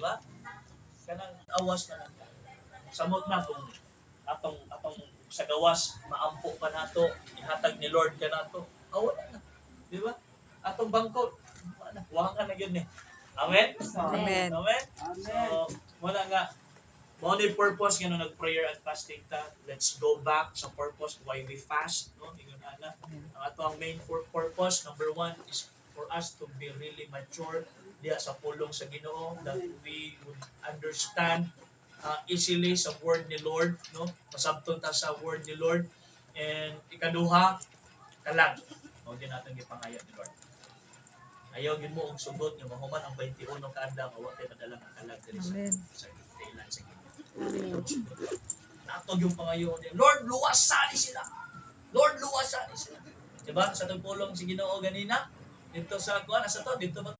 ba? Kanang awas na lang. Samot na kung atong sa gawas maampo pa nato, ihatag ni Lord ka nato. Wala na. Di ba? Atong bangko, wala ka na yun eh. Amen? Amen. Amen? So, wala nga. Mo ni purpose nga nag-prayer at fasting ta. Let's go back sa purpose why we fast, no? Ingon ana. Ang ato ang main purpose, number 1 is for us to be really mature diya sa pulong sa Ginoo, that we would understand easily sa word ni Lord, no? Masabton ta sa word ni Lord. And ikaduha, kalag. O din natin gipangayat ni Lord. Ayaw gid mo og sugot nga mahuman ang 21 ka adlaw wa kay madala nga kalag diri sa kailan sa Ginoo. Natog yung pangayo niya. Lord, luwasan ni sila. Lord, luwasan ni sila. Diba? Sa tagpulong si Ginoo ganina, dito sa kuan, sa to, dito